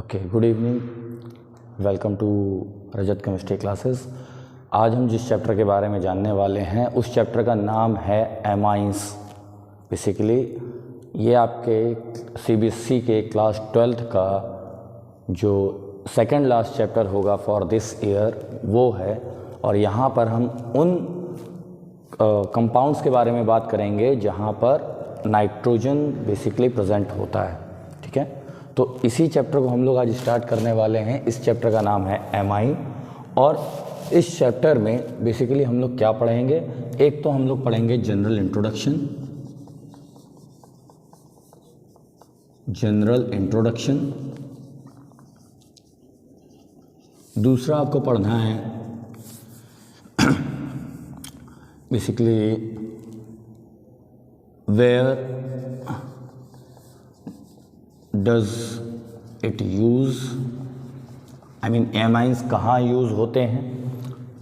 Okay, good evening, welcome to Rajat chemistry classes. आज हम जिस चैप्टर के बारे में जानने वाले हैं उस चैप्टर का नाम है एमाइंस। बेसिकली ये आपके सीबीएसई के क्लास 12th का जो सेकंड लास्ट चैप्टर होगा फॉर दिस ईयर वो है, और यहाँ पर हम उन कंपाउंड्स के बारे में बात करेंगे जहाँ पर नाइट्रोजन बेसिकली प्रेजेंट होता है। ठीक है, तो इसी चैप्टर को हम लोग आज स्टार्ट करने वाले हैं। इस चैप्टर का नाम है एमाइन, और इस चैप्टर में बेसिकली हम लोग क्या पढ़ेंगे। एक तो हम लोग पढ़ेंगे जनरल इंट्रोडक्शन। दूसरा आपको पढ़ना है basically where does it use, I mean amines कहाँ यूज़ होते हैं।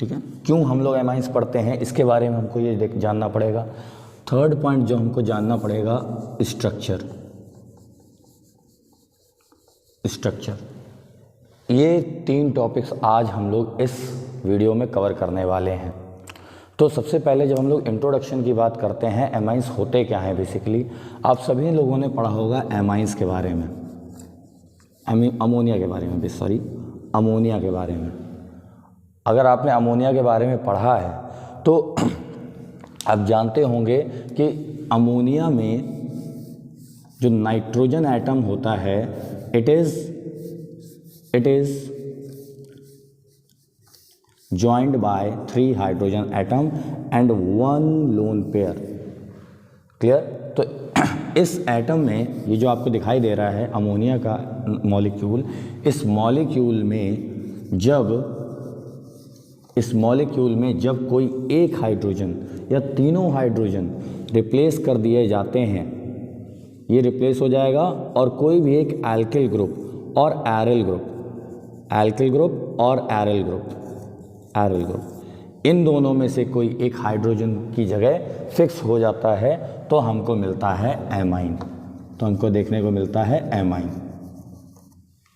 ठीक है, क्यों हम लोग एमाइंस पढ़ते हैं इसके बारे में हमको ये जानना पड़ेगा। थर्ड पॉइंट जो हमको जानना पड़ेगा स्ट्रक्चर। ये 3 टॉपिक्स आज हम लोग इस वीडियो में कवर करने वाले हैं। तो सबसे पहले जब हम लोग इंट्रोडक्शन की बात करते हैं, एमाइंस होते क्या हैं। बेसिकली आप सभी लोगों ने पढ़ा होगा एमाइंस के बारे में, अमोनिया के बारे में, अमोनिया के बारे में। अगर आपने अमोनिया के बारे में पढ़ा है तो आप जानते होंगे कि अमोनिया में जो नाइट्रोजन एटम होता है it is joined by 3 hydrogen atom and 1 lone pair. Clear. तो इस एटम में ये जो आपको दिखाई दे रहा है अमोनिया का मॉलिक्यूल, इस मॉलिक्यूल में जब कोई एक हाइड्रोजन या तीनों हाइड्रोजन रिप्लेस कर दिए जाते हैं, ये रिप्लेस हो जाएगा और कोई भी एक एल्किल ग्रुप और एरिल ग्रुप, इन दोनों में से कोई एक हाइड्रोजन की जगह फिक्स हो जाता है तो हमको मिलता है एमाइन। तो हमको देखने को मिलता है एमाइन।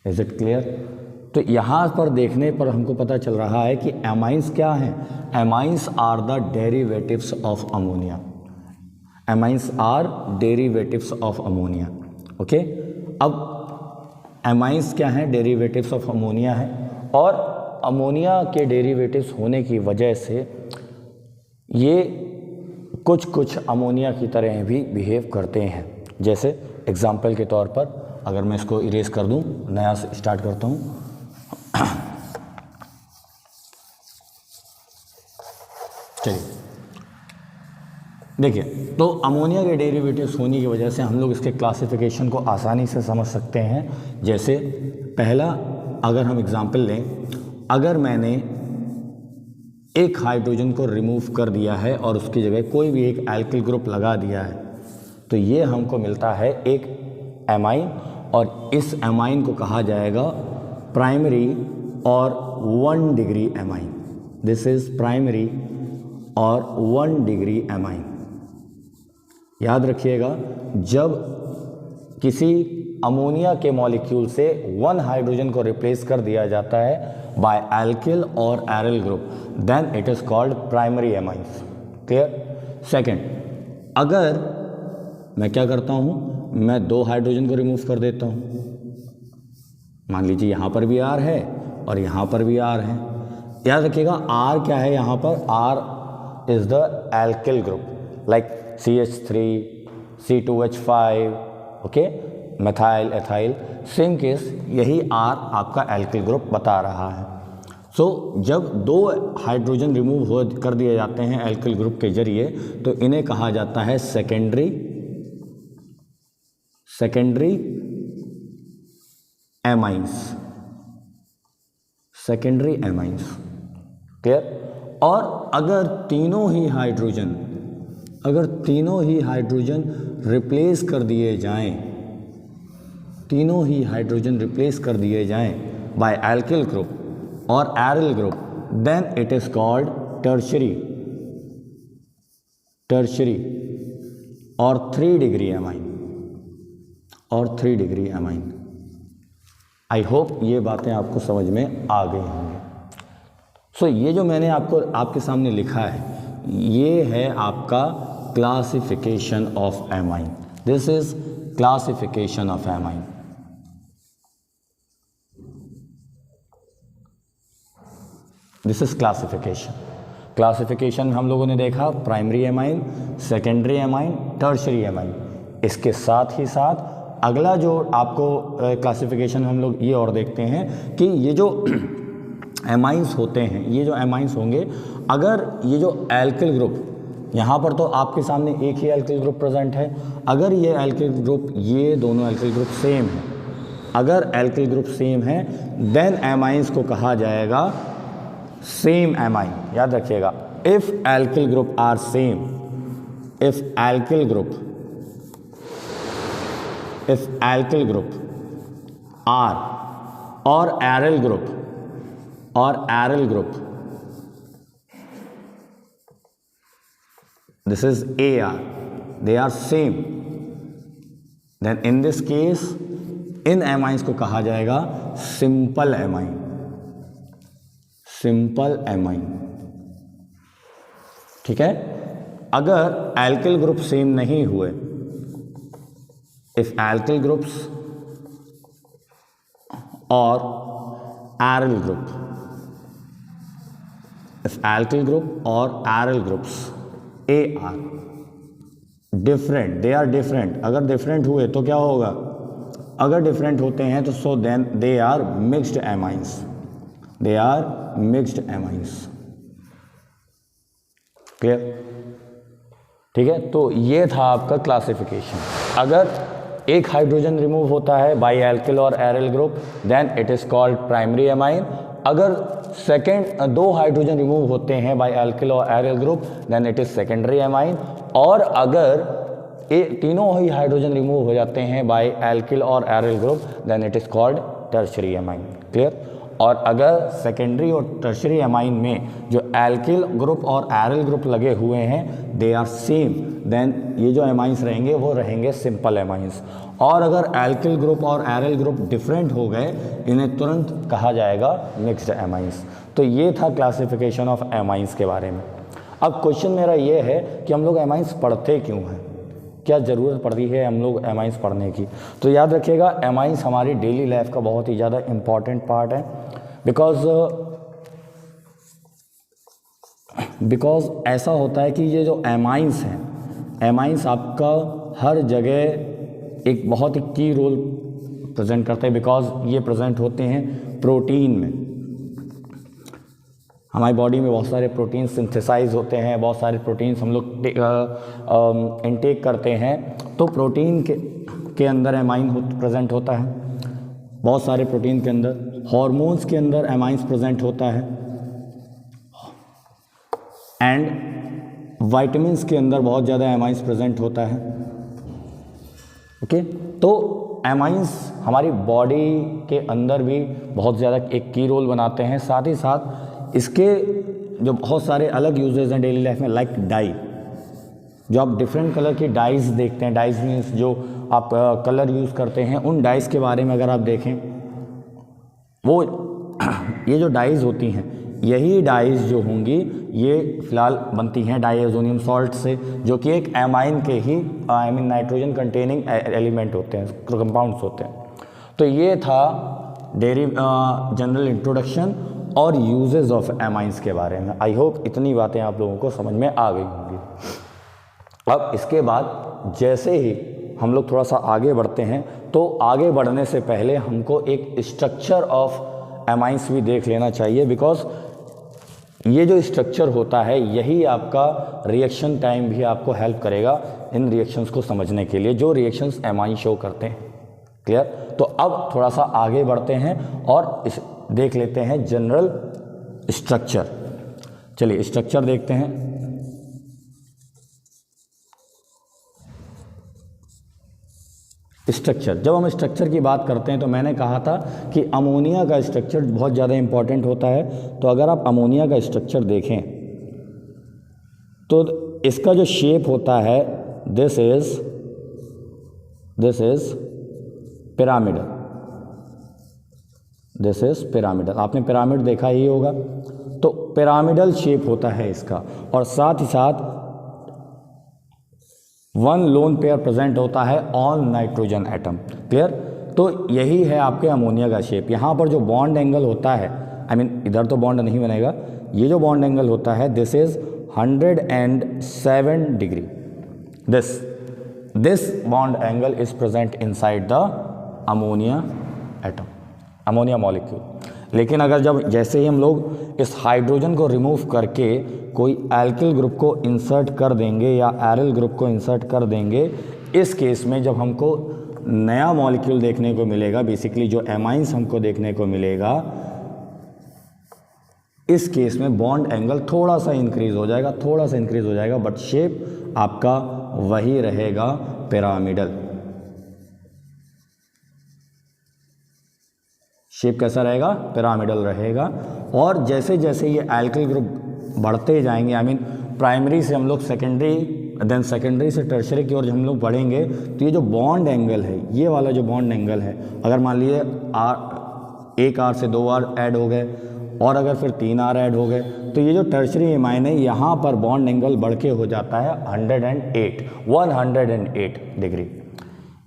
Is it clear. तो यहाँ पर देखने पर हमको पता चल रहा है कि एमाइंस क्या हैं। Amines are the derivatives of ammonia. Okay, अब एमाइंस क्या हैं, डेरिवेटिव्स ऑफ अमोनिया है, और अमोनिया के डेरिवेटिव्स होने की वजह से ये कुछ अमोनिया की तरह भी बिहेव करते हैं। जैसे एग्जाम्पल के तौर पर अगर मैं इसको इरेज कर दूं, नया से स्टार्ट करता हूं। चलिए देखिए, तो अमोनिया के डेरिवेटिव्स होने की वजह से हम लोग इसके क्लासिफिकेशन को आसानी से समझ सकते हैं। जैसे पहला अगर हम एग्जाम्पल लें, अगर मैंने एक हाइड्रोजन को रिमूव कर दिया है और उसकी जगह कोई भी एक एल्किल ग्रुप लगा दिया है तो ये हमको मिलता है एक एमाइन, और इस एमाइन को कहा जाएगा प्राइमरी और 1 degree amine. This is primary और 1 डिग्री एमाइन। याद रखिएगा, जब किसी अमोनिया के मॉलिक्यूल से 1 हाइड्रोजन को रिप्लेस कर दिया जाता है बाय एल्किल और aryl group, then it is called primary amines. Clear. Second, अगर मैं क्या करता हूं, मैं 2 हाइड्रोजन को रिमूव कर देता हूं। मान लीजिए यहां पर भी R है और यहां पर भी R है। याद रखिएगा R क्या है, यहां पर R is the alkyl group, like CH3, C2H5, okay, methyl, ethyl. Same case यही R आपका एल्किल ग्रुप बता रहा है। सो जब 2 हाइड्रोजन रिमूव कर दिए जाते हैं एल्किल ग्रुप के जरिए तो इन्हें कहा जाता है सेकेंडरी एमाइंस। क्लियर। और अगर तीनों ही हाइड्रोजन रिप्लेस कर दिए जाएं बाय एल्किल ग्रुप और aryl group, then it is called tertiary और 3 डिग्री एमाइन। आई होप ये बातें आपको समझ में आ गई होंगी। सो ये जो मैंने आपके सामने लिखा है ये है आपका classification of amine. This is classification of amine. This is classification में हम लोगों ने देखा primary amine, secondary amine, tertiary amine. इसके साथ ही साथ अगला जो आपको क्लासिफिकेशन हम लोग ये और देखते हैं कि ये जो एमाइंस होते हैं, ये जो एमाइंस होंगे, अगर ये जो एल्किल ग्रुप, यहाँ पर तो आपके सामने एक ही एल्किल ग्रुप प्रेजेंट है, अगर ये एल्किल ग्रुप, ये दोनों एल्किल ग्रुप सेम है, अगर एल्किल ग्रुप सेम है देन एमाइंस को कहा जाएगा सेम एमाइन। याद रखिएगा, if alkyl group are same, if alkyl group are और aryl group, this is AR, they are same, then in this case in amines को कहा जाएगा सिंपल एमाइन। ठीक है। अगर एल्किल ग्रुप सेम नहीं हुए, इफ एल्किल ग्रुप्स और aryl group, if alkyl group और aryl groups AR different, they are different, अगर डिफरेंट हुए तो क्या होगा, अगर डिफरेंट होते हैं तो so then they are mixed amines, they are mixed amines. Clear? ठीक है। तो ये था आपका क्लासिफिकेशन। अगर एक हाइड्रोजन रिमूव होता है बाई एल्किल और aryl group then it is called primary amine. अगर दो हाइड्रोजन रिमूव होते हैं बाई एल्किल और aryl group then it is secondary amine. और अगर तीनों ही हाइड्रोजन रिमूव हो जाते हैं बाई एल्किल और aryl group then it is called tertiary amine. Clear? और अगर सेकेंडरी और टर्शरी एमाइन में जो एल्किल ग्रुप और एरिल ग्रुप लगे हुए हैं दे आर सेम, देन ये जो एमाइंस रहेंगे वो रहेंगे सिंपल एमाइंस। और अगर एल्किल ग्रुप और एरिल ग्रुप डिफरेंट हो गए इन्हें तुरंत कहा जाएगा मिक्स्ड एमाइंस। तो ये था क्लासिफिकेशन ऑफ एमाइंस के बारे में। अब क्वेश्चन मेरा ये है कि हम लोग एमाइंस पढ़ते क्यों हैं, क्या ज़रूरत पड़ती है हम लोग एमाइंस पढ़ने की। तो याद रखिएगा एमाइंस हमारी डेली लाइफ का बहुत ही ज़्यादा इम्पॉर्टेंट पार्ट है। बिकॉज ऐसा होता है कि ये जो एमाइंस हैं, एमाइंस आपका हर जगह एक बहुत ही की रोल प्रेजेंट करते हैं। बिकॉज ये प्रेजेंट होते हैं प्रोटीन में, हमारी बॉडी में बहुत सारे प्रोटीन सिंथेसाइज होते हैं, बहुत सारे प्रोटीन्स हम लोग इनटेक करते हैं। तो प्रोटीन के अंदर एमाइन प्रेजेंट होता है, बहुत सारे प्रोटीन के अंदर। हॉर्मोन्स के अंदर एमाइंस प्रेजेंट होता है एंड वाइटामिन्स के अंदर बहुत ज़्यादा एमाइंस प्रेजेंट होता है। ओके, तो एमाइंस हमारी बॉडी के अंदर भी बहुत ज़्यादा एक की रोल बनाते हैं। साथ ही साथ इसके जो बहुत सारे अलग यूजेस हैं डेली लाइफ में, लाइक डाई, जो आप डिफरेंट कलर की डाइज देखते हैं, डाइज मीन्स जो आप कलर यूज़ करते हैं, उन डाइज के बारे में अगर आप देखें, वो ये जो डाइज होती हैं, यही डाइज जो होंगी ये फिलहाल बनती हैं डाइएजोनियम सॉल्ट से, जो कि एक एमाइन के ही नाइट्रोजन कंटेनिंग एलिमेंट होते हैं, कंपाउंड्स होते हैं। तो ये था जनरल इंट्रोडक्शन और यूजेस ऑफ एमाइंस के बारे में। आई होप इतनी बातें आप लोगों को समझ में आ गई होंगी। अब इसके बाद जैसे ही हम लोग थोड़ा सा आगे बढ़ते हैं, तो आगे बढ़ने से पहले हमको एक स्ट्रक्चर ऑफ एमाइंस भी देख लेना चाहिए। बिकॉज ये जो स्ट्रक्चर होता है यही आपका रिएक्शन टाइम भी आपको हेल्प करेगा इन रिएक्शंस को समझने के लिए, जो रिएक्शंस एमाइन शो करते हैं। क्लियर? तो अब थोड़ा सा आगे बढ़ते हैं और देख लेते हैं जनरल स्ट्रक्चर। चलिए स्ट्रक्चर देखते हैं। स्ट्रक्चर, जब हम स्ट्रक्चर की बात करते हैं तो मैंने कहा था कि अमोनिया का स्ट्रक्चर बहुत ज़्यादा इंपॉर्टेंट होता है। तो अगर आप अमोनिया का स्ट्रक्चर देखें तो इसका जो शेप होता है this is pyramidal. This is pyramidal. आपने पिरामिड देखा ही होगा, तो पिरामिडल शेप होता है इसका, और साथ ही साथ वन लोन पेयर प्रेजेंट होता है ऑन नाइट्रोजन एटम। क्लियर? तो यही है आपके अमोनिया का शेप। यहाँ पर जो बॉन्ड एंगल होता है, आई मीन इधर तो बॉन्ड नहीं बनेगा, ये जो बॉन्ड एंगल होता है this is 107 degree. This bond angle is present inside the ammonia atom, ammonia molecule. लेकिन अगर जब जैसे ही हम लोग इस हाइड्रोजन को रिमूव करके कोई एल्किल ग्रुप को इंसर्ट कर देंगे या एरिल ग्रुप को इंसर्ट कर देंगे, इस केस में जब हमको नया मॉलिक्यूल देखने को मिलेगा, बेसिकली जो एमाइंस हमको देखने को मिलेगा, इस केस में बॉन्ड एंगल थोड़ा सा इंक्रीज हो जाएगा, बट शेप आपका वही रहेगा, पिरामिडल। शेप कैसा रहेगा? पिरामिडल रहेगा। और जैसे जैसे ये एल्किल ग्रुप बढ़ते जाएंगे, आई मीन प्राइमरी से हम लोग सेकेंडरी, देन सेकेंडरी से टर्शरी की ओर जब हम लोग बढ़ेंगे, तो ये जो बॉन्ड एंगल है, ये वाला जो बॉन्ड एंगल है, अगर मान लीजिए एक आर से 2 आर ऐड हो गए, और अगर फिर 3 आर ऐड हो गए, तो ये जो टर्शरी एमाइन है, यहाँ पर बॉन्ड एंगल बढ़ के हो जाता है 108 डिग्री।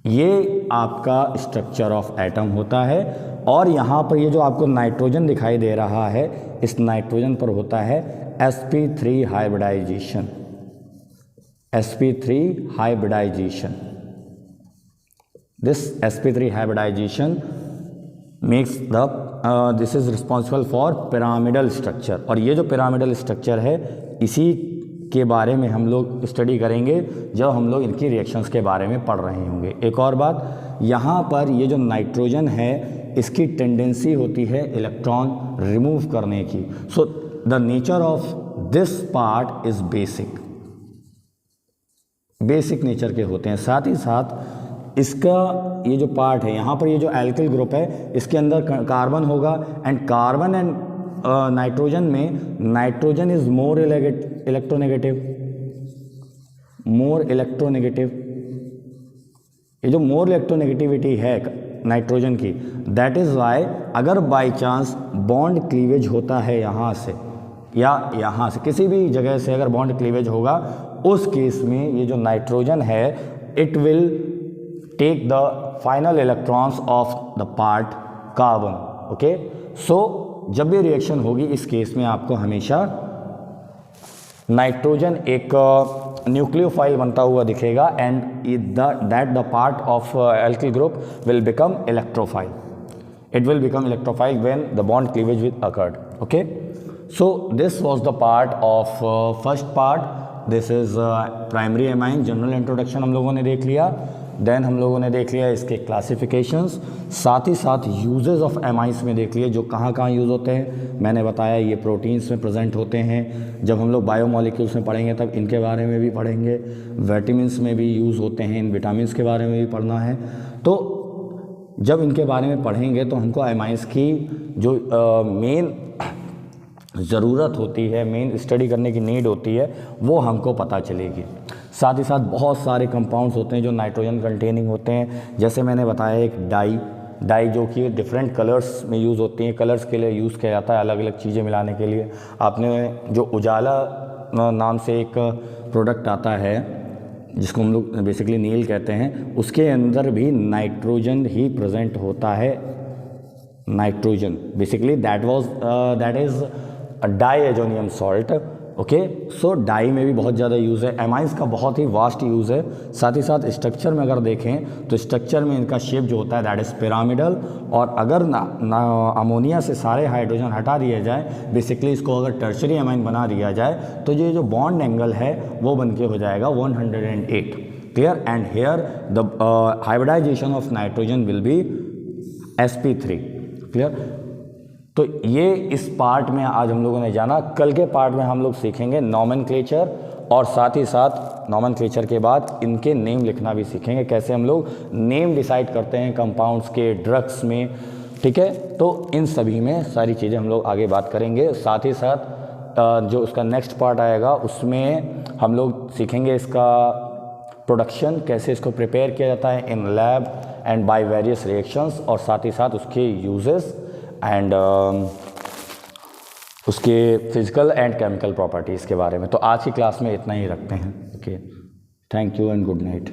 ये आपका स्ट्रक्चर ऑफ एटम होता है। और यहाँ पर ये जो आपको नाइट्रोजन दिखाई दे रहा है, इस नाइट्रोजन पर होता है sp3 hybridization, sp3 hybridization. This sp3 hybridization makes the this is responsible for pyramidal structure. और ये जो पिरामिडल स्ट्रक्चर है, इसी के बारे में हम लोग स्टडी करेंगे जब हम लोग इनकी रिएक्शंस के बारे में पढ़ रहे होंगे। एक और बात, यहाँ पर ये जो नाइट्रोजन है, इसकी टेंडेंसी होती है इलेक्ट्रॉन रिमूव करने की। So the nature of this part is basic nature के होते हैं। साथ ही साथ इसका ये जो पार्ट है, यहाँ पर ये जो एल्किल ग्रुप है, इसके अंदर कार्बन होगा, एंड कार्बन एंड नाइट्रोजन में नाइट्रोजन इज मोर इलेक्ट्रोनेगेटिव। ये जो मोर इलेक्ट्रोनेगेटिविटी है नाइट्रोजन की, दैट इज वाई अगर बाय चांस बॉन्ड क्लीवेज होता है यहाँ से या यहाँ से, किसी भी जगह से अगर बॉन्ड क्लीवेज होगा, उस केस में ये जो नाइट्रोजन है, it will take the final electrons of the part carbon. Okay, so जब भी रिएक्शन होगी, इस केस में आपको हमेशा नाइट्रोजन एक न्यूक्लियोफाइल बनता हुआ दिखेगा, and that the part of alkyl group will become electrophile. It will become electrophile when the bond cleavage will occurred. Okay, so this was the part of first part. This is primary amine general introduction हम लोगों ने देख लिया। Then हम लोगों ने देख लिया इसके क्लासिफिकेशंस, साथ ही साथ यूजेस ऑफ एमाइंस में देख लिए, जो कहाँ कहाँ यूज़ होते हैं। मैंने बताया ये प्रोटीन्स में प्रेजेंट होते हैं। जब हम लोग बायोमोलिक्यूल्स में पढ़ेंगे तब इनके बारे में भी पढ़ेंगे। विटामिन्स में भी यूज़ होते हैं, इन विटामिन्स के बारे में भी पढ़ना है। तो जब इनके बारे में पढ़ेंगे तो हमको एमाइंस की जो मेन ज़रूरत होती है, मेन स्टडी करने की नीड होती है, वो हमको पता चलेगी। साथ ही साथ बहुत सारे कंपाउंड्स होते हैं जो नाइट्रोजन कंटेनिंग होते हैं। जैसे मैंने बताया एक डाई जो कि डिफरेंट कलर्स में यूज़ होती हैं, कलर्स के लिए यूज़ किया जाता है, अलग अलग चीज़ें मिलाने के लिए। आपने जो उजाला नाम से एक प्रोडक्ट आता है जिसको हम लोग बेसिकली नील कहते हैं, उसके अंदर भी नाइट्रोजन ही प्रेजेंट होता है। Nitrogen basically that is diazonium salt. Okay, so dye में भी बहुत ज़्यादा यूज़ है। एमाइंस का बहुत ही वास्ट यूज़ है। साथ ही साथ स्ट्रक्चर में अगर देखें तो स्ट्रक्चर में इनका शेप जो होता है दैट इज़ पिरामिडल। और अगर अमोनिया से सारे हाइड्रोजन हटा दिया जाए, बेसिकली इसको अगर टर्शरी एमाइन बना दिया जाए, तो ये जो बॉन्ड एंगल है वो बन के हो जाएगा 108। Clear? And here the hybridization of nitrogen will be sp3। Clear? तो ये इस पार्ट में आज हम लोगों ने जाना। कल के पार्ट में हम लोग सीखेंगे नॉमेनक्लेचर, और साथ ही साथ नॉमेनक्लेचर के बाद इनके नेम लिखना भी सीखेंगे, कैसे हम लोग नेम डिसाइड करते हैं कंपाउंड्स के, ड्रग्स में। ठीक है, तो इन सभी में सारी चीज़ें हम लोग आगे बात करेंगे। साथ ही साथ जो उसका नेक्स्ट पार्ट आएगा उसमें हम लोग सीखेंगे इसका प्रोडक्शन, कैसे इसको प्रिपेयर किया जाता है in lab and by various reactions, और साथ ही साथ उसके यूजेस एंड उसके फिज़िकल एंड केमिकल प्रॉपर्टीज़ के बारे में। तो आज की क्लास में इतना ही रखते हैं। Okay, thank you and good night.